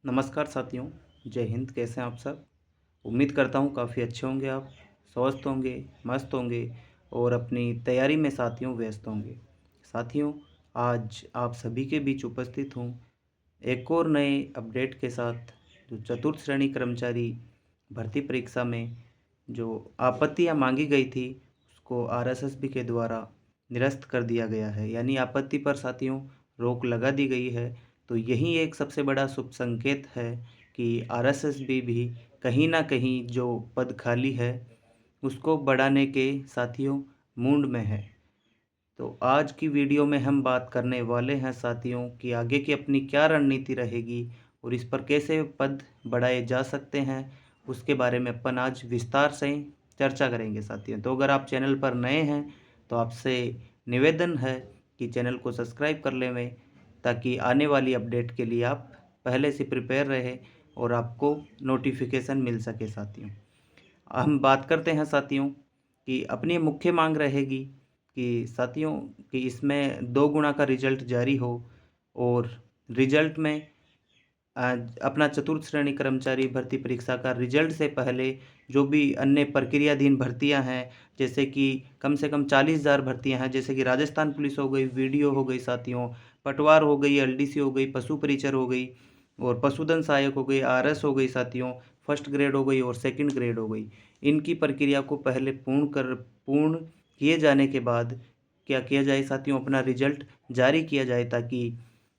नमस्कार साथियों, जय हिंद। कैसे हैं आप सब? उम्मीद करता हूँ काफ़ी अच्छे होंगे आप, स्वस्थ होंगे, मस्त होंगे और अपनी तैयारी में साथियों व्यस्त होंगे। साथियों, आज आप सभी के बीच उपस्थित हूँ एक और नए अपडेट के साथ। जो चतुर्थ श्रेणी कर्मचारी भर्ती परीक्षा में जो आपत्तियाँ मांगी गई थी, उसको आरएसएसबी के द्वारा निरस्त कर दिया गया है, यानी आपत्ति पर साथियों रोक लगा दी गई है। तो यही एक सबसे बड़ा शुभ संकेत है कि आरएसएसबी भी कहीं ना कहीं जो पद खाली है उसको बढ़ाने के साथियों मूड में है। तो आज की वीडियो में हम बात करने वाले हैं साथियों कि आगे की अपनी क्या रणनीति रहेगी और इस पर कैसे पद बढ़ाए जा सकते हैं, उसके बारे में अपन आज विस्तार से चर्चा करेंगे साथियों। तो अगर आप चैनल पर नए हैं तो आपसे निवेदन है कि चैनल को सब्सक्राइब कर लें, ताकि आने वाली अपडेट के लिए आप पहले से प्रिपेयर रहे और आपको नोटिफिकेशन मिल सके साथियों। हम बात करते हैं साथियों कि अपनी मुख्य मांग रहेगी कि साथियों कि इसमें 2 गुना का रिजल्ट जारी हो और रिजल्ट में अपना चतुर्थ श्रेणी कर्मचारी भर्ती परीक्षा का रिजल्ट से पहले जो भी अन्य प्रक्रियाधीन भर्तियां हैं, जैसे कि कम से कम 40,000 भर्तियां हैं, जैसे कि राजस्थान पुलिस हो गई, वीडियो हो गई साथियों, पटवार हो गई, एलडीसी हो गई, पशु परिचर हो गई और पशुधन सहायक हो गई, आरएस हो गई साथियों, फर्स्ट ग्रेड हो गई और सेकंड ग्रेड हो गई। इनकी प्रक्रिया को पहले पूर्ण किए जाने के बाद क्या किया जाए साथियों, अपना रिजल्ट जारी किया जाए, ताकि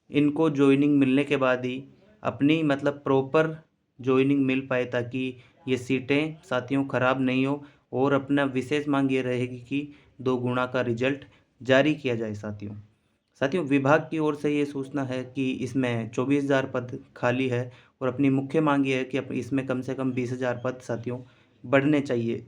इनको ज्वाइनिंग मिलने के बाद ही अपनी मतलब प्रॉपर ज्वाइनिंग मिल पाए, ताकि ये सीटें साथियों ख़राब नहीं हो। और अपना विशेष मांग ये रहेगी कि 2 गुना का रिजल्ट जारी किया जाए साथियों। साथियों, विभाग की ओर से ये सूचना है कि इसमें 24,000 पद खाली है और अपनी मुख्य मांग ये है कि इसमें कम से कम 20,000 पद साथियों बढ़ने चाहिए।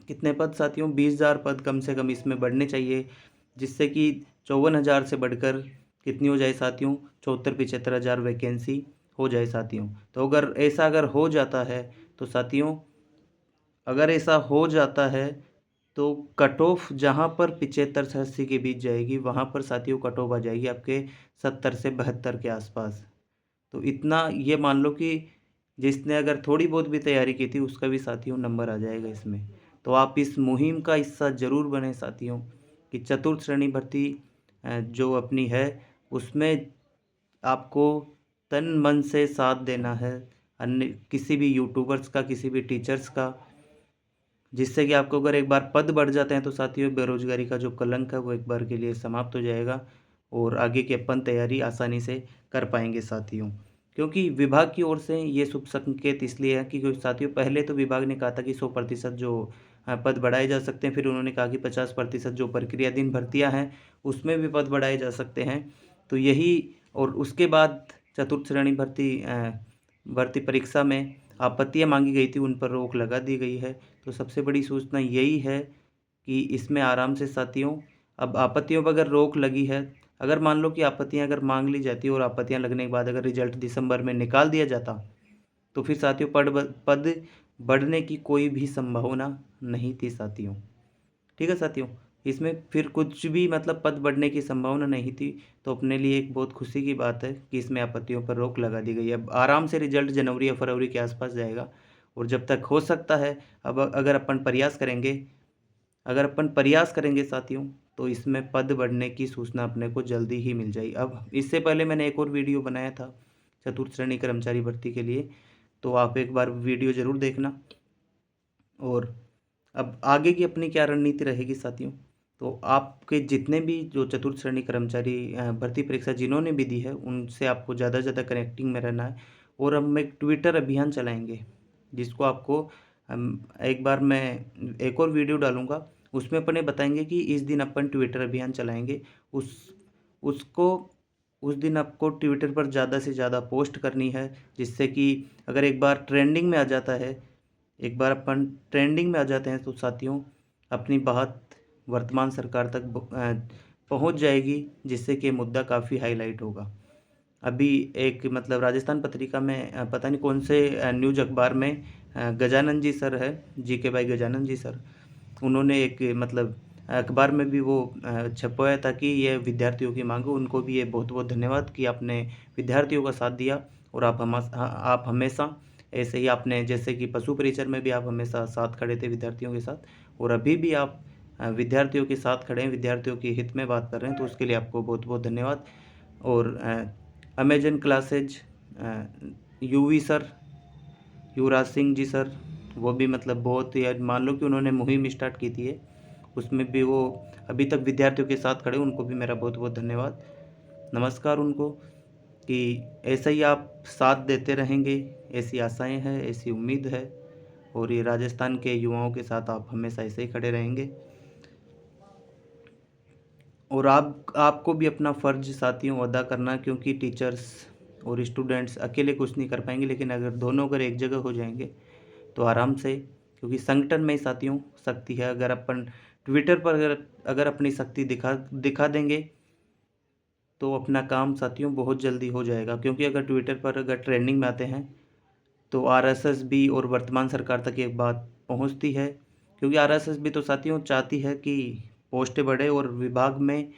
कितने पद साथियों? 20,000 पद कम से कम इसमें बढ़ने चाहिए, जिससे कि 54,000 से बढ़कर कितनी हो जाए साथियों? 74-75,000 वैकेंसी हो जाए साथियों। तो अगर हो जाता है तो साथियों, अगर ऐसा हो जाता है तो कट ऑफ जहाँ पर 75 से 80 के बीच जाएगी, वहाँ पर साथियों कट ऑफ आ जाएगी आपके 70 से 72 के आसपास। तो इतना ये मान लो कि जिसने अगर थोड़ी बहुत भी तैयारी की थी उसका भी साथियों नंबर आ जाएगा इसमें। तो आप इस मुहिम का हिस्सा ज़रूर बने साथियों कि चतुर्थ श्रेणी भर्ती जो अपनी है उसमें आपको तन मन से साथ देना है, अन्य किसी भी यूट्यूबर्स का, किसी भी टीचर्स का, जिससे कि आपको अगर एक बार पद बढ़ जाते हैं तो साथियों बेरोजगारी का जो कलंक है वो एक बार के लिए समाप्त हो जाएगा और आगे की अपन तैयारी आसानी से कर पाएंगे साथियों। क्योंकि विभाग की ओर से ये शुभ संकेत इसलिए है कि साथियों पहले तो विभाग ने कहा था कि 100% जो पद बढ़ाए जा सकते हैं, फिर उन्होंने कहा कि 50% जो प्रक्रियाधीन भर्तियां हैं उसमें भी पद बढ़ाए जा सकते हैं। तो यही, और उसके बाद चतुर्थ श्रेणी भर्ती परीक्षा में आपत्तियां मांगी गई थी, उन पर रोक लगा दी गई है। तो सबसे बड़ी सूचना यही है कि इसमें आराम से साथियों, अब आपत्तियों पर अगर रोक लगी है, अगर मान लो कि आपत्तियां अगर मांग ली जाती और आपत्तियां लगने के बाद अगर रिजल्ट दिसंबर में निकाल दिया जाता, तो फिर साथियों पद बढ़ने की कोई भी संभावना नहीं थी साथियों। ठीक है साथियों, इसमें फिर कुछ भी मतलब पद बढ़ने की संभावना नहीं थी। तो अपने लिए एक बहुत खुशी की बात है कि इसमें आपत्तियों पर रोक लगा दी गई है। अब आराम से रिजल्ट जनवरी या फरवरी के आसपास जाएगा और जब तक हो सकता है, अब अगर अपन प्रयास करेंगे साथियों, तो इसमें पद बढ़ने की सूचना अपने को जल्दी ही मिल जाएगी। अब इससे पहले मैंने एक और वीडियो बनाया था चतुर्थ श्रेणी कर्मचारी भर्ती के लिए, तो आप एक बार वीडियो ज़रूर देखना। और अब आगे की अपनी क्या रणनीति रहेगी साथियों, तो आपके जितने भी जो चतुर्थ श्रेणी कर्मचारी भर्ती परीक्षा जिन्होंने भी दी है, उनसे आपको ज़्यादा से ज़्यादा कनेक्टिंग में रहना है। और हम एक ट्विटर अभियान चलाएंगे, जिसको आपको एक बार मैं एक और वीडियो डालूंगा, उसमें अपने बताएंगे कि इस दिन अपन ट्विटर अभियान चलाएंगे। उस उसको उस दिन आपको ट्विटर पर ज़्यादा से ज़्यादा पोस्ट करनी है, जिससे कि अगर एक बार ट्रेंडिंग में आ जाता है, एक बार अपन ट्रेंडिंग में आ जाते हैं, तो साथियों अपनी बात वर्तमान सरकार तक पहुंच जाएगी, जिससे कि मुद्दा काफ़ी हाईलाइट होगा। अभी एक मतलब राजस्थान पत्रिका में पता नहीं कौन से न्यूज़ अखबार में गजानन जी सर है, जी के भाई गजानन जी सर, उन्होंने एक मतलब अखबार में भी वो छपवाया था कि ये विद्यार्थियों की मांग है। उनको भी ये बहुत बहुत धन्यवाद कि आपने विद्यार्थियों का साथ दिया और आप हमेशा ऐसे ही आपने जैसे कि पशु परिचर में भी आप हमेशा साथ खड़े थे विद्यार्थियों के साथ और अभी भी आप विद्यार्थियों के साथ खड़े हैं, विद्यार्थियों के हित में बात कर रहे हैं, तो उसके लिए आपको बहुत बहुत धन्यवाद। और Amazon classes UV sir, Yuvraj Singh ji sir, वो भी मतलब बहुत ही मान लो कि उन्होंने मुहिम स्टार्ट की थी है, उसमें भी वो अभी तक विद्यार्थियों के साथ खड़े, उनको भी मेरा बहुत बहुत धन्यवाद, नमस्कार उनको, कि ऐसे ही आप साथ देते रहेंगे, ऐसी आशाएं हैं, ऐसी उम्मीद है, और ये राजस्थान के युवाओं के साथ आप हमेशा ऐसे ही खड़े रहेंगे। और आपको भी अपना फ़र्ज़ साथियों अदा करना, क्योंकि टीचर्स और स्टूडेंट्स अकेले कुछ नहीं कर पाएंगे, लेकिन अगर दोनों अगर एक जगह हो जाएंगे तो आराम से, क्योंकि संगठन में ही साथियों शक्ति है। अगर अपन ट्विटर पर अगर अपनी शक्ति दिखा देंगे तो अपना काम साथियों बहुत जल्दी हो जाएगा, क्योंकि अगर ट्विटर पर अगर ट्रेंडिंग में आते हैं तो आरएसएस भी और वर्तमान सरकार तक एक बात पहुंचती है, क्योंकि आरएसएस भी तो साथियों चाहती है कि पोस्टें बढ़े, और विभाग में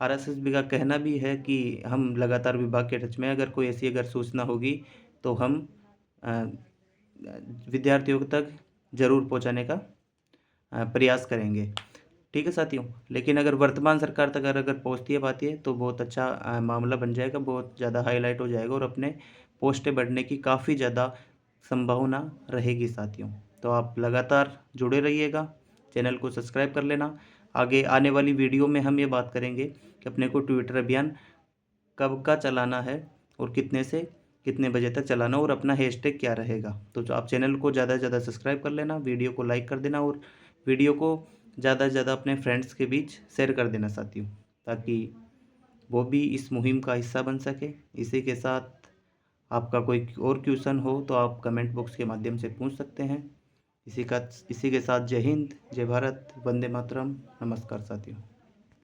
आरएसएस भी का कहना भी है कि हम लगातार विभाग के टच में, अगर कोई ऐसी अगर सूचना होगी तो हम विद्यार्थियों तक ज़रूर पहुंचाने का प्रयास करेंगे। ठीक है साथियों, लेकिन अगर वर्तमान सरकार तक अगर पहुंचती है बात ये, तो बहुत अच्छा मामला बन जाएगा, बहुत ज़्यादा हाईलाइट हो जाएगा और अपने पोस्टें बढ़ने की काफ़ी ज़्यादा संभावना रहेगी साथियों। तो आप लगातार जुड़े रहिएगा, चैनल को सब्सक्राइब कर लेना। आगे आने वाली वीडियो में हम ये बात करेंगे कि अपने को ट्विटर अभियान कब का चलाना है और कितने से कितने बजे तक चलाना, और अपना हैशटैग क्या रहेगा। तो जो आप चैनल को ज़्यादा से ज़्यादा सब्सक्राइब कर लेना, वीडियो को लाइक कर देना, और वीडियो को ज़्यादा से ज़्यादा अपने फ्रेंड्स के बीच शेयर कर देना साथियों, ताकि वो भी इस मुहिम का हिस्सा बन सके। इसी के साथ आपका कोई और क्वेश्चन हो तो आप कमेंट बॉक्स के माध्यम से पूछ सकते हैं। इसी के साथ जय हिंद, जय भारत, वंदे मातरम, नमस्कार साथियों।